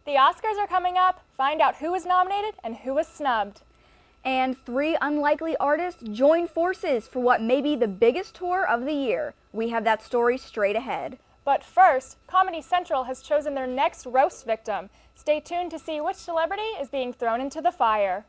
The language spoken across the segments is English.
The Oscars are coming up. Find out who was nominated and who was snubbed. And 3 unlikely artists join forces for what may be the biggest tour of the year. We have that story straight ahead. But first, Comedy Central has chosen their next roast victim. Stay tuned to see which celebrity is being thrown into the fire.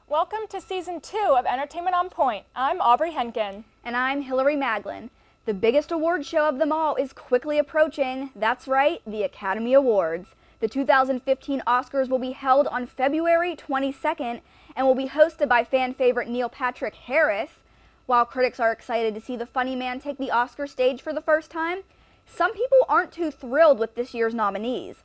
Welcome to Season 2 of Entertainment on Point. I'm Aubrey Henkin. And I'm Hillary Maglin. The biggest award show of them all is quickly approaching. That's right, the Academy Awards. The 2015 Oscars will be held on February 22nd and will be hosted by fan favorite Neil Patrick Harris. While critics are excited to see the funny man take the Oscar stage for the first time, some people aren't too thrilled with this year's nominees.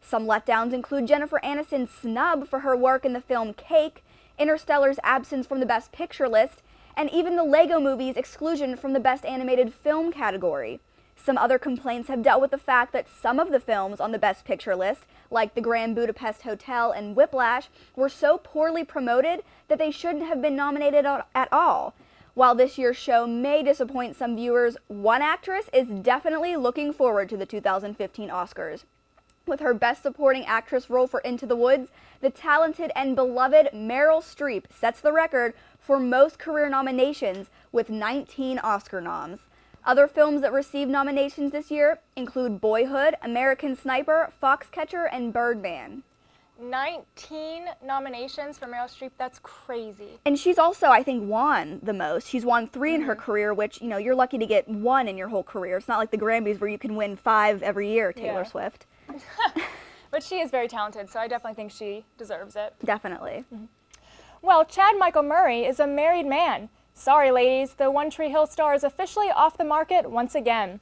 Some letdowns include Jennifer Aniston's snub for her work in the film Cake, Interstellar's absence from the Best Picture list, and even the Lego Movie's exclusion from the Best Animated Film category. Some other complaints have dealt with the fact that some of the films on the Best Picture list, like The Grand Budapest Hotel and Whiplash, were so poorly promoted that they shouldn't have been nominated at all. While this year's show may disappoint some viewers, one actress is definitely looking forward to the 2015 Oscars. With her Best Supporting Actress role for Into the Woods, the talented and beloved Meryl Streep sets the record for most career nominations with 19 Oscar noms. Other films that received nominations this year include Boyhood, American Sniper, Foxcatcher, and Birdman. 19 nominations for Meryl Streep, that's crazy. And she's also, I think, won the most. She's won 3 in her career, which, you're lucky to get 1 in your whole career. It's not like the Grammys where you can win 5 every year, Taylor Swift. But she is very talented, so I definitely think she deserves it. Definitely. Well, Chad Michael Murray is a married man. Sorry, ladies, the One Tree Hill star is officially off the market once again.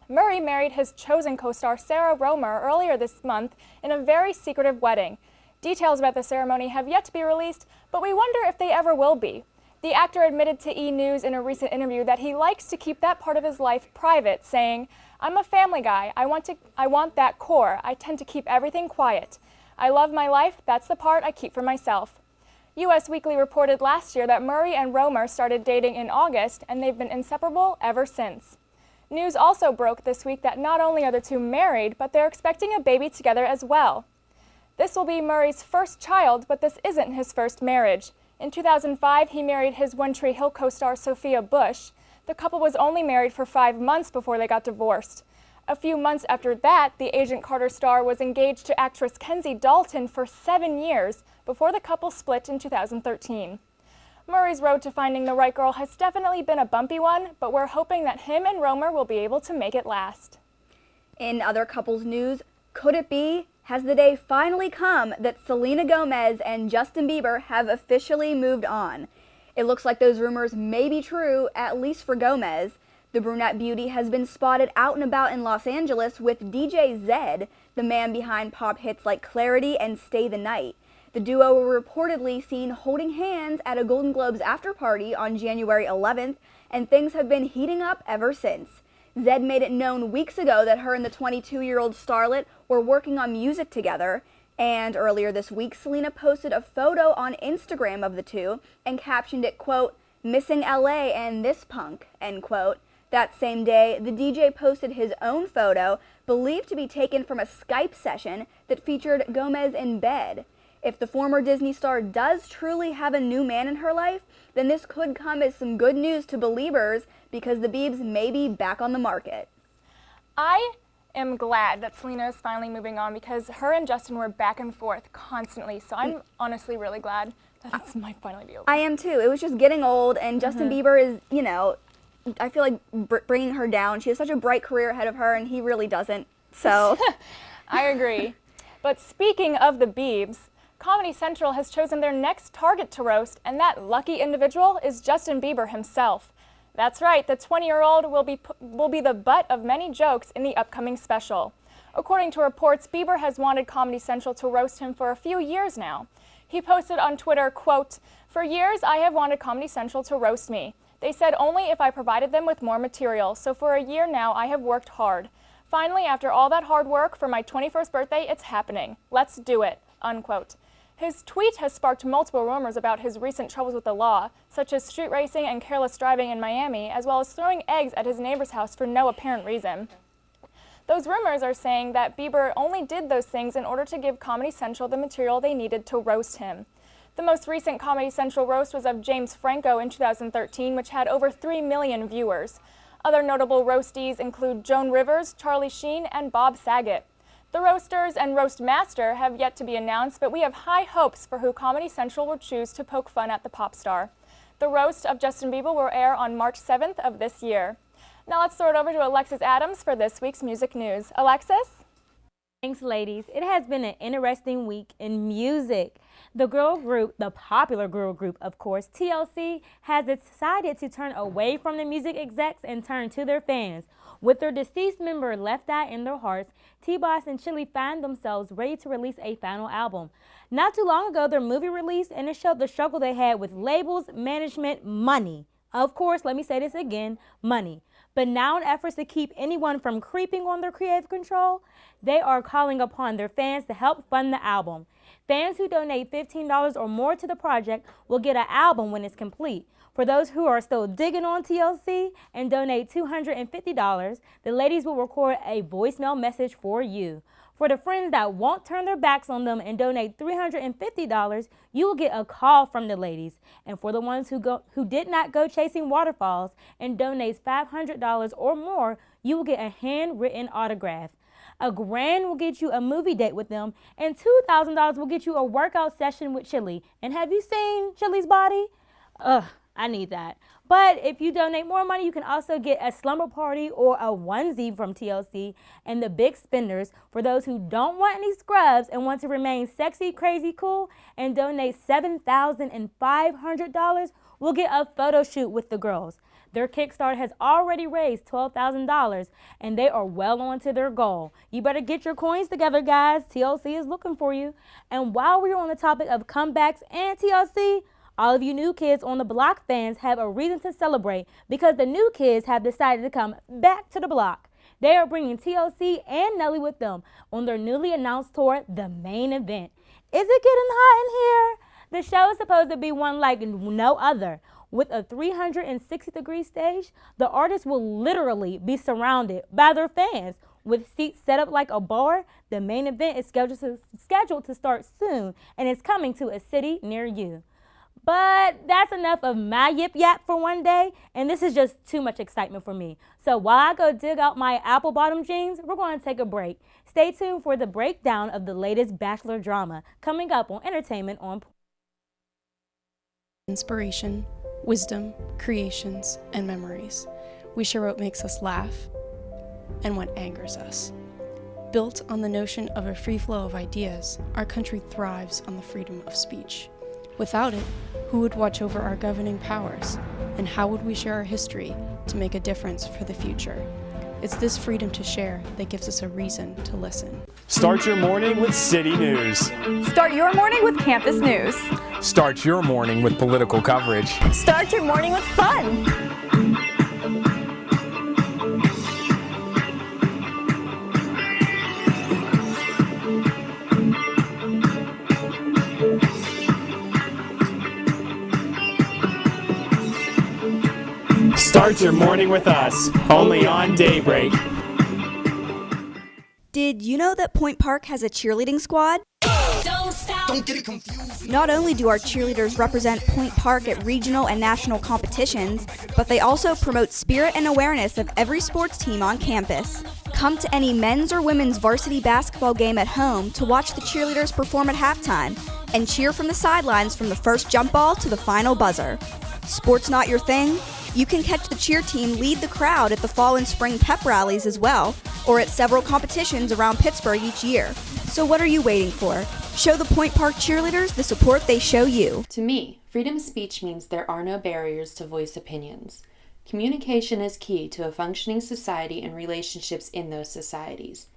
Murray married his chosen co-star Sarah Romer earlier this month in a very secretive wedding. Details about the ceremony have yet to be released, but we wonder if they ever will be. The actor admitted to E! News in a recent interview that he likes to keep that part of his life private, saying, "I'm a family guy. I want that core. I tend to keep everything quiet. I love my life. That's the part I keep for myself." US Weekly reported last year that Murray and Romer started dating in August, and they've been inseparable ever since. News also broke this week that not only are the two married, but they're expecting a baby together as well. This will be Murray's first child, but this isn't his first marriage. In 2005, he married his One Tree Hill co-star Sophia Bush. The couple was only married for 5 months before they got divorced. A few months after that, the Agent Carter star was engaged to actress Kenzie Dalton for 7 years before the couple split in 2013. Murray's road to finding the right girl has definitely been a bumpy one, but we're hoping that him and Romer will be able to make it last. In other couples news, could it be? Has the day finally come that Selena Gomez and Justin Bieber have officially moved on? It looks like those rumors may be true, at least for Gomez. The brunette beauty has been spotted out and about in Los Angeles with DJ Zedd, the man behind pop hits like Clarity and Stay the Night. The duo were reportedly seen holding hands at a Golden Globes after-party on January 11th, and things have been heating up ever since. Zedd made it known weeks ago that her and the 22-year-old starlet were working on music together, and earlier this week, Selena posted a photo on Instagram of the two and captioned it, quote, "Missing LA and this punk," end quote. That same day, the DJ posted his own photo, believed to be taken from a Skype session that featured Gomez in bed. If the former Disney star does truly have a new man in her life, then this could come as some good news to Beliebers because the Biebs may be back on the market. I am glad that Selena is finally moving on because her and Justin were back and forth constantly, so I'm honestly really glad that it might finally be over. I am too. It was just getting old, and Justin Bieber is, I feel like bringing her down. She has such a bright career ahead of her, and he really doesn't, so. I agree. But speaking of the Biebs, Comedy Central has chosen their next target to roast, and that lucky individual is Justin Bieber himself. That's right, the 20-year-old will be the butt of many jokes in the upcoming special. According to reports, Bieber has wanted Comedy Central to roast him for a few years now. He posted on Twitter, quote, For years, I have wanted Comedy Central to roast me. They said only if I provided them with more material, so for a year now, I have worked hard. Finally, after all that hard work, for my 21st birthday, it's happening. Let's do it, unquote. His tweet has sparked multiple rumors about his recent troubles with the law, such as street racing and careless driving in Miami, as well as throwing eggs at his neighbor's house for no apparent reason. Those rumors are saying that Bieber only did those things in order to give Comedy Central the material they needed to roast him. The most recent Comedy Central roast was of James Franco in 2013, which had over 3 million viewers. Other notable roastees include Joan Rivers, Charlie Sheen, and Bob Saget. The roasters and roast master have yet to be announced, but we have high hopes for who Comedy Central will choose to poke fun at the pop star. The roast of Justin Bieber will air on March 7th of this year. Now let's throw it over to Alexis Adams for this week's music news. Alexis? Thanks, ladies. It has been an interesting week in music. The popular girl group, of course, TLC, has decided to turn away from the music execs and turn to their fans. With their deceased member Left Eye in their hearts, T-Boz and Chili find themselves ready to release a final album. Not too long ago, their movie released, and it showed the struggle they had with labels, management, money. Of course, let me say this again, money. But now in efforts to keep anyone from creeping on their creative control, they are calling upon their fans to help fund the album. Fans who donate $15 or more to the project will get an album when it's complete. For those who are still digging on TLC and donate $250, the ladies will record a voicemail message for you. For the friends that won't turn their backs on them and donate $350, you will get a call from the ladies. And for the ones who did not go chasing waterfalls and donates $500 or more, you will get a handwritten autograph. $1,000 will get you a movie date with them, and $2,000 will get you a workout session with Chili. And have you seen Chili's body? Ugh, I need that. But if you donate more money, you can also get a slumber party or a onesie from TLC. And the big spenders, for those who don't want any scrubs and want to remain sexy, crazy, cool, and donate $7,500, will get a photo shoot with the girls. Their Kickstarter has already raised $12,000, and they are well on to their goal. You better get your coins together, guys. TLC is looking for you. And while we're on the topic of comebacks and TLC, all of you New Kids on the Block fans have a reason to celebrate because the New Kids have decided to come back to the block. They are bringing TLC and Nelly with them on their newly announced tour, The Main Event. Is it getting hot in here? The show is supposed to be one like no other. With a 360-degree stage, the artists will literally be surrounded by their fans. With seats set up like a bar, The Main Event is scheduled to start soon and is coming to a city near you. But that's enough of my yip yap for one day, and this is just too much excitement for me. So while I go dig out my apple bottom jeans, we're going to take a break. Stay tuned for the breakdown of the latest Bachelor drama coming up on Entertainment on Point. Inspiration, wisdom, creations, and memories. We share what makes us laugh and what angers us. Built on the notion of a free flow of ideas, our country thrives on the freedom of speech. Without it, who would watch over our governing powers? And how would we share our history to make a difference for the future? It's this freedom to share that gives us a reason to listen. Start your morning with City News. Start your morning with campus news. Start your morning with political coverage. Start your morning with fun. Start your morning with us, only on Daybreak. Did you know that Point Park has a cheerleading squad? Don't get it confused. Not only do our cheerleaders represent Point Park at regional and national competitions, but they also promote spirit and awareness of every sports team on campus. Come to any men's or women's varsity basketball game at home to watch the cheerleaders perform at halftime and cheer from the sidelines from the first jump ball to the final buzzer. Sports not your thing? You can catch the cheer team lead the crowd at the fall and spring pep rallies as well, or at several competitions around Pittsburgh each year. So what are you waiting for? Show the Point Park cheerleaders the support they show you. To me, freedom of speech means there are no barriers to voice opinions. Communication is key to a functioning society and relationships in those societies.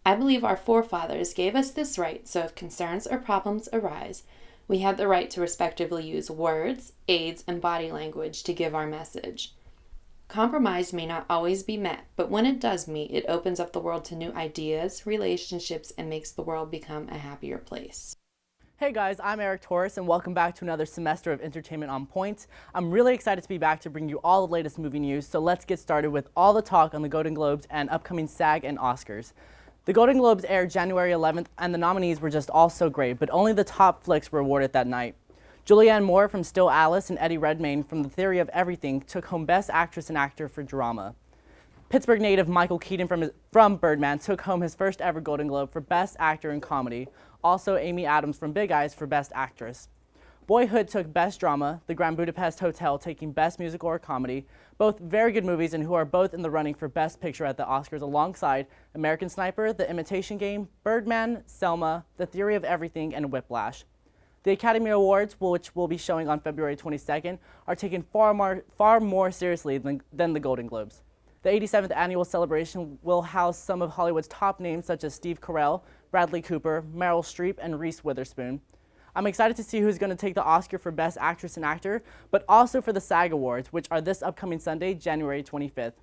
I believe our forefathers gave us this right, so if concerns or problems arise, We have the right to respectively use words, aids, and body language to give our message. Compromise may not always be met, but when it does meet, it opens up the world to new ideas, relationships, and makes the world become a happier place. Hey guys, I'm Eric Torres, and welcome back to another semester of Entertainment on Point. I'm really excited to be back to bring you all the latest movie news, so let's get started with all the talk on the Golden Globes and upcoming SAG and Oscars. The Golden Globes aired January 11th, and the nominees were just all so great, but only the top flicks were awarded that night. Julianne Moore from Still Alice and Eddie Redmayne from The Theory of Everything took home Best Actress and Actor for Drama. Pittsburgh native Michael Keaton from Birdman took home his first ever Golden Globe for Best Actor in Comedy. Also, Amy Adams from Big Eyes for Best Actress. Boyhood took Best Drama, The Grand Budapest Hotel taking Best Musical or Comedy, both very good movies and who are both in the running for Best Picture at the Oscars alongside American Sniper, The Imitation Game, Birdman, Selma, The Theory of Everything, and Whiplash. The Academy Awards, which will be showing on February 22nd, are taken far more seriously than the Golden Globes. The 87th annual celebration will house some of Hollywood's top names such as Steve Carell, Bradley Cooper, Meryl Streep, and Reese Witherspoon. I'm excited to see who's going to take the Oscar for Best Actress and Actor, but also for the SAG Awards, which are this upcoming Sunday, January 25th.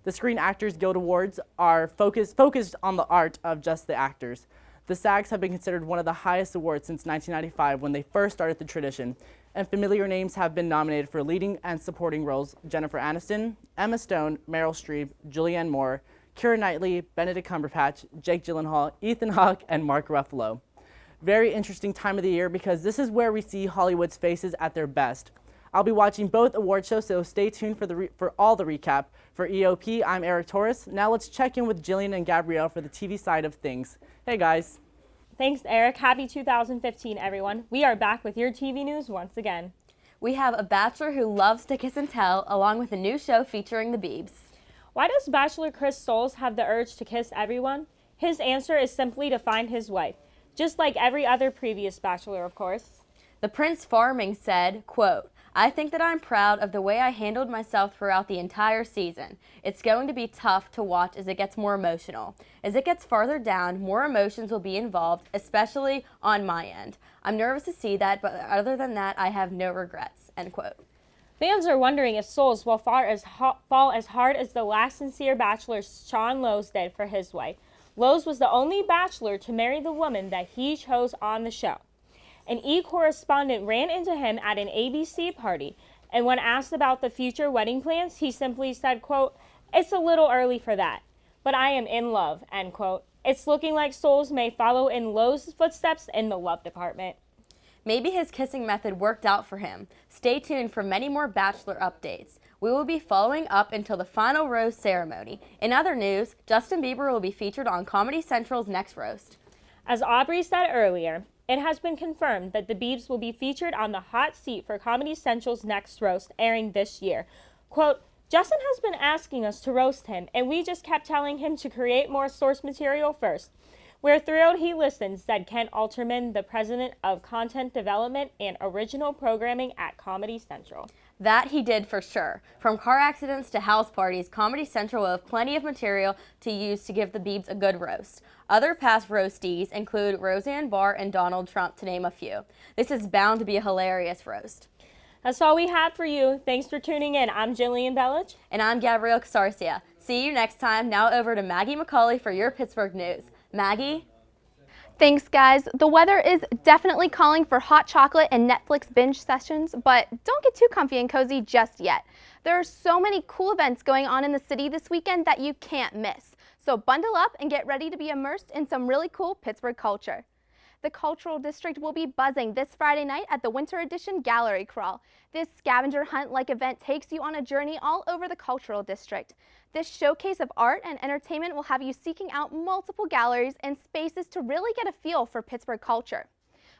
The Screen Actors Guild Awards are focused on the art of just the actors. The SAGs have been considered one of the highest awards since 1995 when they first started the tradition, and familiar names have been nominated for leading and supporting roles: Jennifer Aniston, Emma Stone, Meryl Streep, Julianne Moore, Keira Knightley, Benedict Cumberbatch, Jake Gyllenhaal, Ethan Hawke, and Mark Ruffalo. Very interesting time of the year because this is where we see Hollywood's faces at their best. I'll be watching both award shows, so stay tuned for all the recap. For EOP, I'm Eric Torres. Now let's check in with Jillian and Gabrielle for the TV side of things. Hey guys. Thanks, Eric. Happy 2015, everyone. We are back with your TV news once again. We have a bachelor who loves to kiss and tell, along with a new show featuring the Biebs. Why does Bachelor Chris Soules have the urge to kiss everyone? His answer is simply to find his wife, just like every other previous bachelor, of course. The Prince Farming said, quote, "I think that I'm proud of the way I handled myself throughout the entire season. It's going to be tough to watch as it gets more emotional. As it gets farther down, more emotions will be involved, especially on my end. I'm nervous to see that, but other than that, I have no regrets," end quote. Fans are wondering if Soules will fall as hard as the last sincere bachelor Sean Lowe's did for his wife. Lowe's was the only bachelor to marry the woman that he chose on the show. An E! Correspondent ran into him at an ABC party, and when asked about the future wedding plans, he simply said, quote, "It's a little early for that, but I am in love," end quote. It's looking like Soules may follow in Lowe's footsteps in the love department. Maybe his kissing method worked out for him. Stay tuned for many more Bachelor updates. We will be following up until the final rose ceremony. In other news, Justin Bieber will be featured on Comedy Central's next roast. As Aubrey said earlier, it has been confirmed that the Biebs will be featured on the hot seat for Comedy Central's next roast, airing this year. Quote, "Justin has been asking us to roast him, and we just kept telling him to create more source material first. We're thrilled he listens," said Kent Alterman, the president of content development and original programming at Comedy Central. That he did for sure. From car accidents to house parties, Comedy Central will have plenty of material to use to give the Biebs a good roast. Other past roastees include Roseanne Barr and Donald Trump, to name a few. This is bound to be a hilarious roast. That's all we have for you. Thanks for tuning in. I'm Jillian Bellich. And I'm Gabrielle Casarcia. See you next time. Now over to Maggie McCauley for your Pittsburgh news. Maggie? Thanks, guys. The weather is definitely calling for hot chocolate and Netflix binge sessions, but don't get too comfy and cozy just yet. There are so many cool events going on in the city this weekend that you can't miss. So bundle up and get ready to be immersed in some really cool Pittsburgh culture. The Cultural District will be buzzing this Friday night at the Winter Edition Gallery Crawl. This scavenger hunt-like event takes you on a journey all over the Cultural District. This showcase of art and entertainment will have you seeking out multiple galleries and spaces to really get a feel for Pittsburgh culture.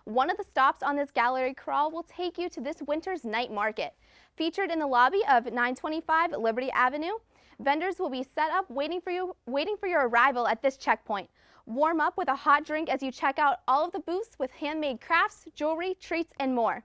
One of the stops on this gallery crawl will take you to this winter's night market. Featured in the lobby of 925 Liberty Avenue, vendors will be set up waiting for your arrival at this checkpoint. Warm up with a hot drink as you check out all of the booths with handmade crafts, jewelry, treats, and more.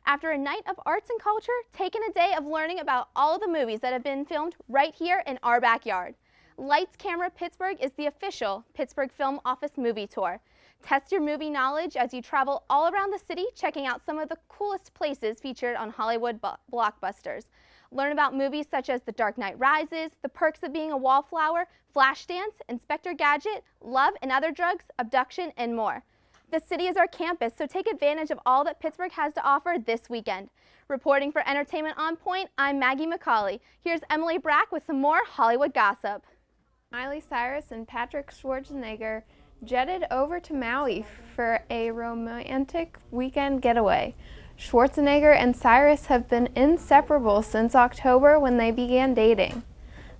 After a night of arts and culture, take in a day of learning about all of the movies that have been filmed right here in our backyard. Lights Camera Pittsburgh is the official Pittsburgh Film Office movie tour. Test your movie knowledge as you travel all around the city, checking out some of the coolest places featured on Hollywood blockbusters. Learn about movies such as The Dark Knight Rises, The Perks of Being a Wallflower, Flashdance, Inspector Gadget, Love and Other Drugs, Abduction, and more. The city is our campus, so take advantage of all that Pittsburgh has to offer this weekend. Reporting for Entertainment On Point, I'm Maggie McCauley. Here's Emily Brack with some more Hollywood gossip. Miley Cyrus and Patrick Schwarzenegger jetted over to Maui for a romantic weekend getaway. Schwarzenegger and Cyrus have been inseparable since October when they began dating.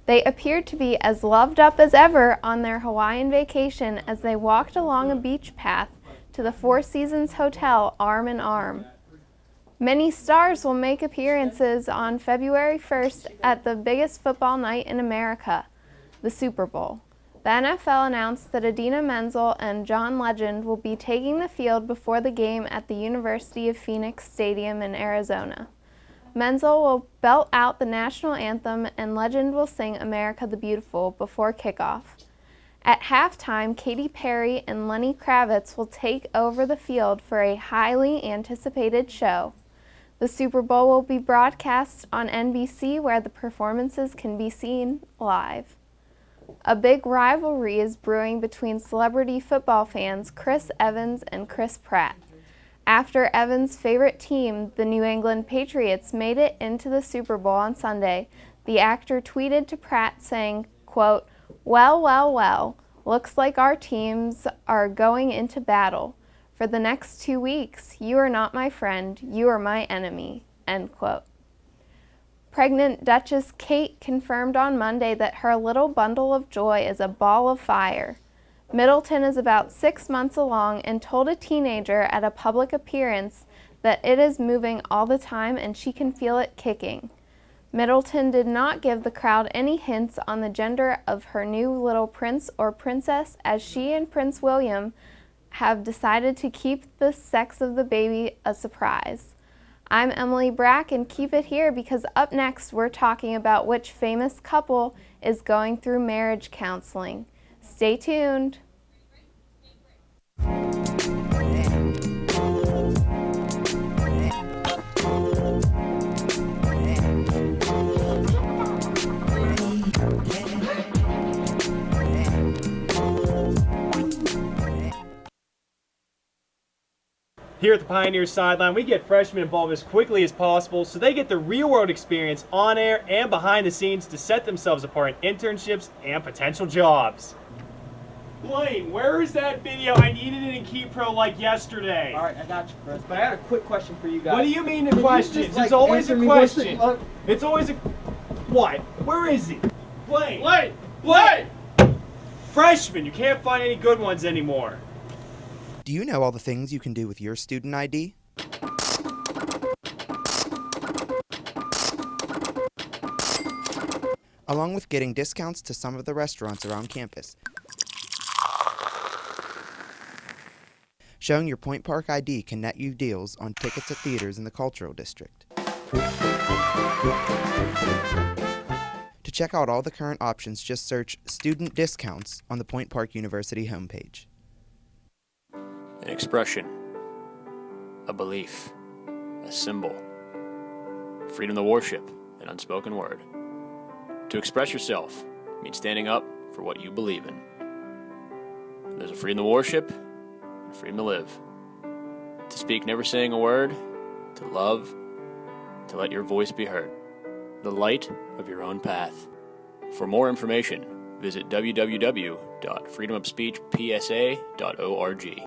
They appeared to be as loved up as ever on their Hawaiian vacation as they walked along a beach path to the Four Seasons Hotel arm in arm. Many stars will make appearances on February 1st at the biggest football night in America, the Super Bowl. The NFL announced that Idina Menzel and John Legend will be taking the field before the game at the University of Phoenix Stadium in Arizona. Menzel will belt out the national anthem and Legend will sing America the Beautiful before kickoff. At halftime, Katy Perry and Lenny Kravitz will take over the field for a highly anticipated show. The Super Bowl will be broadcast on NBC, where the performances can be seen live. A big rivalry is brewing between celebrity football fans Chris Evans and Chris Pratt. After Evans' favorite team, the New England Patriots, made it into the Super Bowl on Sunday, the actor tweeted to Pratt saying, quote, well, looks like our teams are going into battle. For the next 2 weeks, you are not my friend, you are my enemy, end quote. Pregnant Duchess Kate confirmed on Monday that her little bundle of joy is a ball of fire. Middleton is about 6 months along and told a teenager at a public appearance that it is moving all the time and she can feel it kicking. Middleton did not give the crowd any hints on the gender of her new little prince or princess, as she and Prince William have decided to keep the sex of the baby a surprise. I'm Emily Brack, and keep it here because up next we're talking about which famous couple is going through marriage counseling. Stay tuned. Here at the Pioneer Sideline, we get freshmen involved as quickly as possible so they get the real-world experience on air and behind the scenes to set themselves apart in internships and potential jobs. Blaine, where is that video? I needed it in KeyPro like yesterday. All right, I got you, Chris. But I had a quick question for you guys. What do you mean the questions? It's always a question. It's always a... What? Where is he? Blaine! Freshman, you can't find any good ones anymore. Do you know all the things you can do with your student ID? Along with getting discounts to some of the restaurants around campus. Showing your Point Park ID can net you deals on tickets at theaters in the Cultural District. To check out all the current options, just search Student Discounts on the Point Park University homepage. An expression, a belief, a symbol, freedom to worship, an unspoken word. To express yourself means standing up for what you believe in. There's a freedom to worship and a freedom to live. To speak never saying a word, to love, to let your voice be heard. The light of your own path. For more information, visit www.freedomofspeechpsa.org.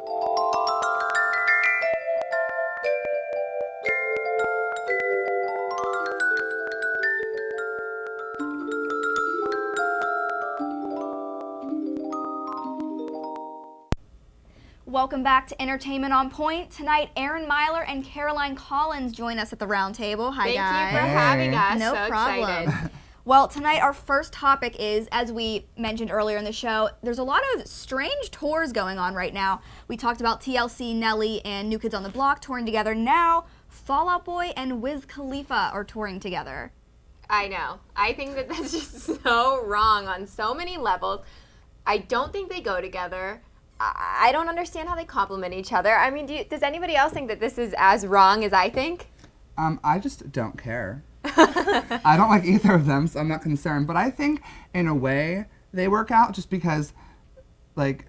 Welcome back to Entertainment on Point. Tonight, Aaron Myler and Caroline Collins join us at the round table. Hi, guys. Thank you for having us. No so problem. Excited. Well, tonight our first topic is, as we mentioned earlier in the show, there's a lot of strange tours going on right now. We talked about TLC, Nelly, and New Kids on the Block touring together. Now, Fall Out Boy and Wiz Khalifa are touring together. I know. I think that's just so wrong on so many levels. I don't think they go together. I don't understand how they complement each other. I mean, does anybody else think that this is as wrong as I think? I just don't care. I don't like either of them, so I'm not concerned. But I think, in a way, they work out just because, like,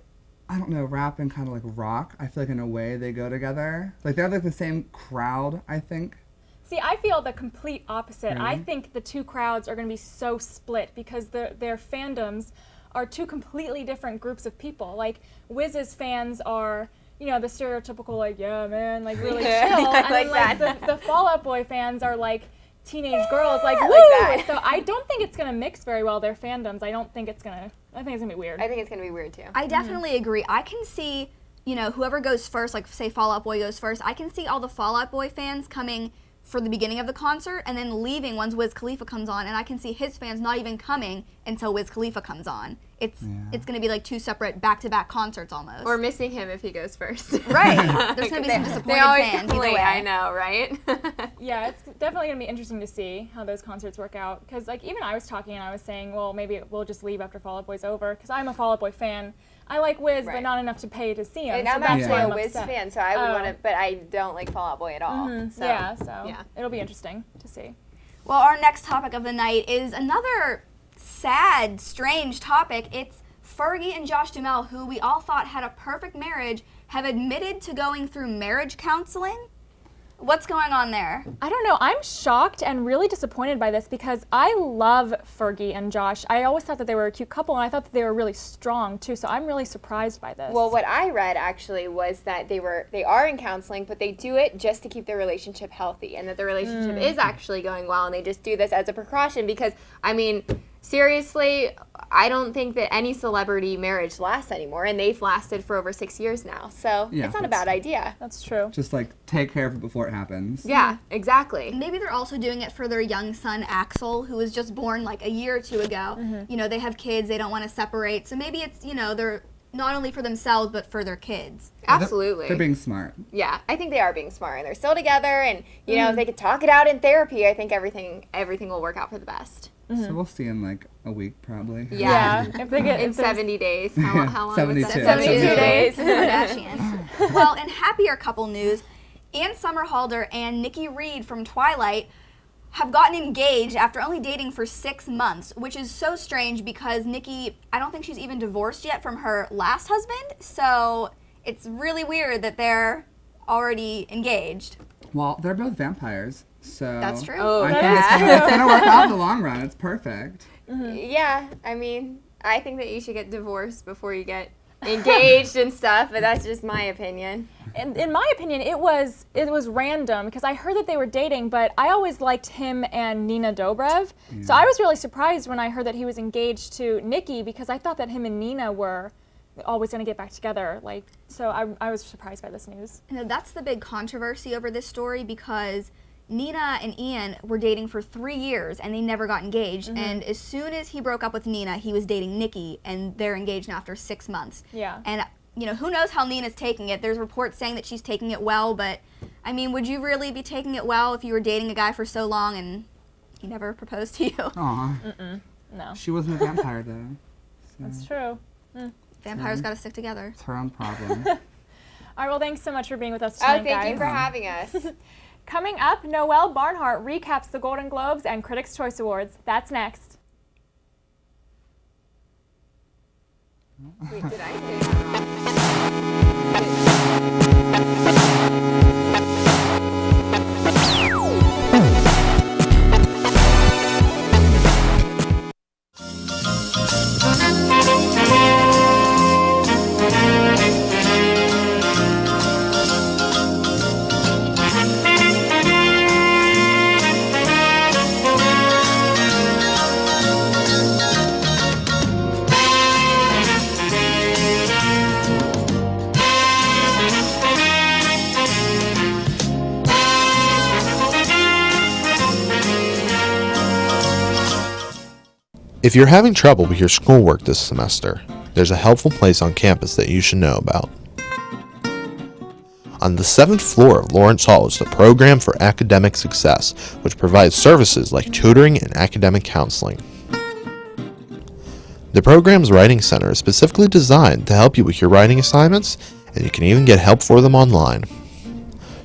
I don't know, rap and kind of like rock, I feel like in a way they go together. Like, they're like the same crowd, I think. See, I feel the complete opposite. Really? I think the two crowds are going to be so split because their fandoms are two completely different groups of people. Like, Wiz's fans are, you know, the stereotypical, like, yeah, man, like, really chill. And like then, that. the Fall Out Boy fans are, like, teenage girls, like, woo! that. So I don't think it's going to mix very well, their fandoms. I think it's going to be weird. I think it's going to be weird, too. I definitely agree. I can see, you know, whoever goes first, like, say Fall Out Boy goes first, I can see all the Fall Out Boy fans coming for the beginning of the concert and then leaving once Wiz Khalifa comes on, and I can see his fans not even coming until Wiz Khalifa comes on. It's going to be like two separate back-to-back concerts almost. Or missing him if he goes first. Right. There's going to be some disappointed they always fans either complain, way. I know, right? Yeah, it's definitely going to be interesting to see how those concerts work out. Because, like, even I was talking and I was saying, well, maybe we'll just leave after Fall Out Boy's over. Because I'm a Fall Out Boy fan. I like Wiz, but not enough to pay to see him. And so I'm that's actually why a I'm Wiz upset. fan, so I would want to, but I don't like Fall Out Boy at all. So, yeah, it'll be interesting to see. Well, our next topic of the night is another sad, strange topic. It's Fergie and Josh Duhamel, who we all thought had a perfect marriage, have admitted to going through marriage counseling. What's going on there? I don't know. I'm shocked and really disappointed by this because I love Fergie and Josh. I always thought that they were a cute couple, and I thought that they were really strong too. So I'm really surprised by this. Well, what I read actually was that they are in counseling, but they do it just to keep their relationship healthy, and that the relationship is actually going well, and they just do this as a precaution because, I mean, seriously, I don't think that any celebrity marriage lasts anymore, and they've lasted for over 6 years now. So Yeah, it's not a bad idea. That's true. Just like take care of it before it happens. Yeah, exactly. Maybe they're also doing it for their young son, Axel, who was just born like a year or two ago. You know, they have kids, they don't want to separate. So maybe it's, you know, they're not only for themselves, but for their kids. Absolutely. They're being smart. Yeah, I think they are being smart, and they're still together, and, you know, if they could talk it out in therapy, I think everything will work out for the best. So we'll see in like a week probably. Yeah. If they get in 70 days. How long 72. was that? 72 days. Kardashians. Well, in happier couple news, Ann Somerhalder and Nikki Reed from Twilight have gotten engaged after only dating for 6 months, which is so strange because Nikki, I don't think she's even divorced yet from her last husband, so it's really weird that they're already engaged. Well, they're both vampires, so That's true. I think it's gonna work out in the long run. It's perfect. Yeah, I mean, I think that you should get divorced before you get engaged and stuff, but that's just my opinion. In my opinion, it was random because I heard that they were dating, but I always liked him and Nina Dobrev. So I was really surprised when I heard that he was engaged to Nikki because I thought that him and Nina were always going to get back together. So I was surprised by this news. And that's the big controversy over this story because Nina and Ian were dating for 3 years and they never got engaged. And as soon as he broke up with Nina, he was dating Nikki, and they're engaged now after 6 months. Yeah. And you know, who knows how Nina's taking it? There's reports saying that she's taking it well, but I mean, would you really be taking it well if you were dating a guy for so long and he never proposed to you? Aw. No. She wasn't a vampire though. So That's true. Vampires got to stick together. it's her own problem. All right, well, thanks so much for being with us tonight, Oh, thank guys. you for having us. Coming up, Noelle Barnhart recaps the Golden Globes and Critics' Choice Awards. That's next. Wait, did I say that wrong? If you're having trouble with your schoolwork this semester, there's a helpful place on campus that you should know about. On the 7th floor of Lawrence Hall is the Program for Academic Success, which provides services like tutoring and academic counseling. The program's Writing Center is specifically designed to help you with your writing assignments, and you can even get help for them online.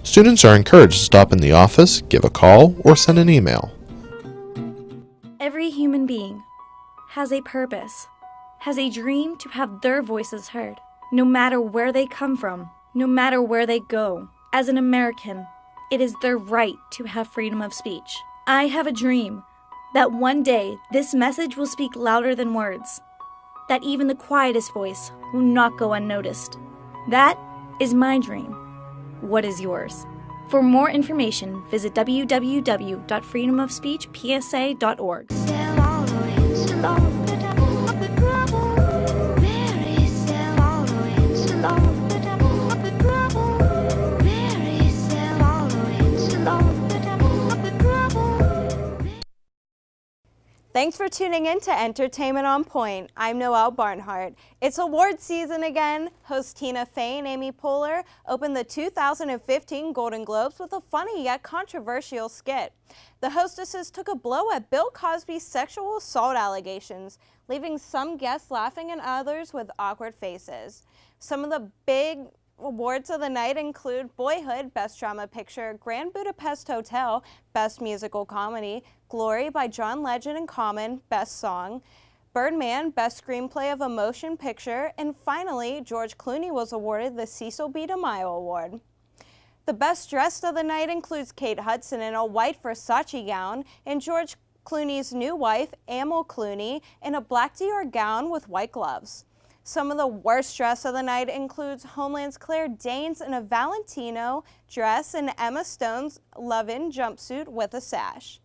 Students are encouraged to stop in the office, give a call, or send an email. Every human being has a purpose, has a dream to have their voices heard, no matter where they come from, no matter where they go. As an American, it is their right to have freedom of speech. I have a dream that one day this message will speak louder than words, that even the quietest voice will not go unnoticed. That is my dream. What is yours? For more information, visit www.freedomofspeechpsa.org. Thanks for tuning in to Entertainment on Point. I'm Noelle Barnhart. It's award season again. Host Tina Fey and Amy Poehler opened the 2015 Golden Globes with a funny yet controversial skit. The hostesses took a blow at Bill Cosby's sexual assault allegations, leaving some guests laughing and others with awkward faces. Some of the big awards of the night include Boyhood, Best Drama Picture, Grand Budapest Hotel, Best Musical Comedy, Glory by John Legend and Common, Best Song, Birdman, Best Screenplay of a Motion Picture, and finally, George Clooney was awarded the Cecil B. DeMille Award. The best dressed of the night includes Kate Hudson in a white Versace gown and George Clooney's new wife, Amal Clooney, in a black Dior gown with white gloves. Some of the worst dress of the night includes Homeland's Claire Danes in a Valentino dress and Emma Stone's Love-In jumpsuit with a sash.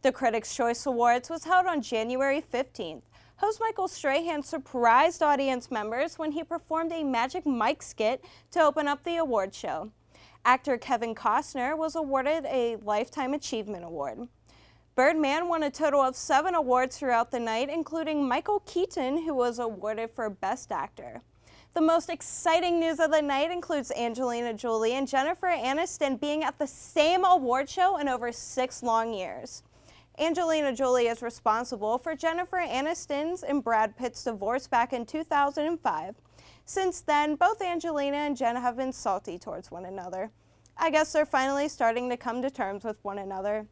The Critics' Choice Awards was held on January 15th. Host Michael Strahan surprised audience members when he performed a Magic Mike skit to open up the award show. Actor Kevin Costner was awarded a Lifetime Achievement Award. Birdman won a total of 7 awards throughout the night, including Michael Keaton, who was awarded for Best Actor. The most exciting news of the night includes Angelina Jolie and Jennifer Aniston being at the same award show in over 6 long years. Angelina Jolie is responsible for Jennifer Aniston's and Brad Pitt's divorce back in 2005. Since then, both Angelina and Jenna have been salty towards one another. I guess they're finally starting to come to terms with one another.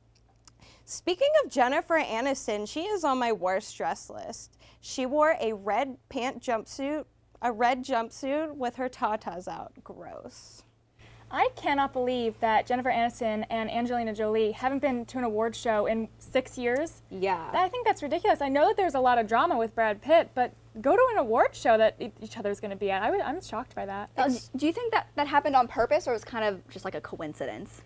Speaking of Jennifer Aniston, she is on my worst dress list. She wore a red jumpsuit with her tatas out. Gross. I cannot believe that Jennifer Aniston and Angelina Jolie haven't been to an award show in 6 years. Yeah. I think that's ridiculous. I know that there's a lot of drama with Brad Pitt, but go to an award show that each other's going to be at. I'm shocked by that. Do you think that happened on purpose, or was kind of just like a coincidence?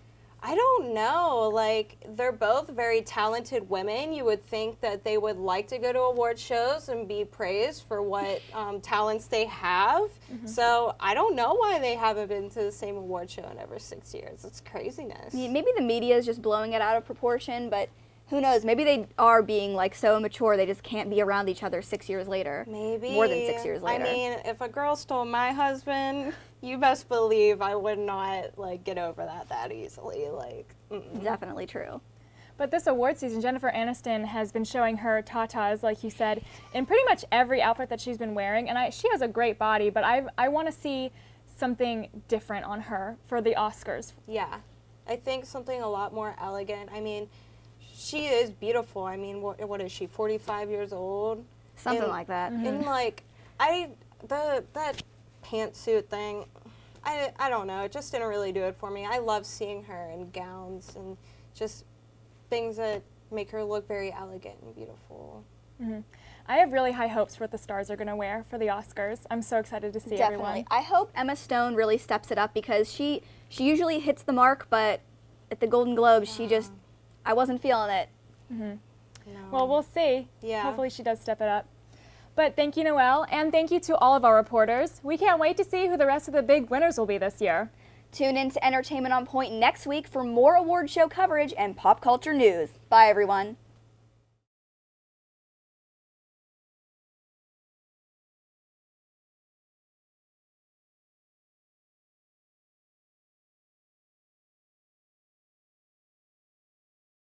I don't know. Like, they're both very talented women. You would think that they would like to go to award shows and be praised for what talents they have. Mm-hmm. So I don't know why they haven't been to the same award show in over 6 years. It's craziness. Maybe the media is just blowing it out of proportion, but who knows? Maybe they are being like so immature they just can't be around each other 6 years later. Maybe. More than 6 years later. I mean, if a girl stole my husband, you best believe I would not like get over that easily. Like, Definitely true. But this award season, Jennifer Aniston has been showing her tatas, like you said, in pretty much every outfit that she's been wearing. And she has a great body, but I want to see something different on her for the Oscars. Yeah, I think something a lot more elegant. I mean, she is beautiful. I mean, what is she, 45 years old? Something like that. And like, that pantsuit thing, I don't know, it just didn't really do it for me. I love seeing her in gowns and just things that make her look very elegant and beautiful. Mm-hmm. I have really high hopes for what the stars are going to wear for the Oscars. I'm so excited to see everyone. I hope Emma Stone really steps it up because she usually hits the mark, but at the Golden Globes, I wasn't feeling it. Mm-hmm. No. Well, we'll see. Yeah. Hopefully she does step it up. But thank you, Noelle, and thank you to all of our reporters. We can't wait to see who the rest of the big winners will be this year. Tune in to Entertainment on Point next week for more award show coverage and pop culture news. Bye, everyone.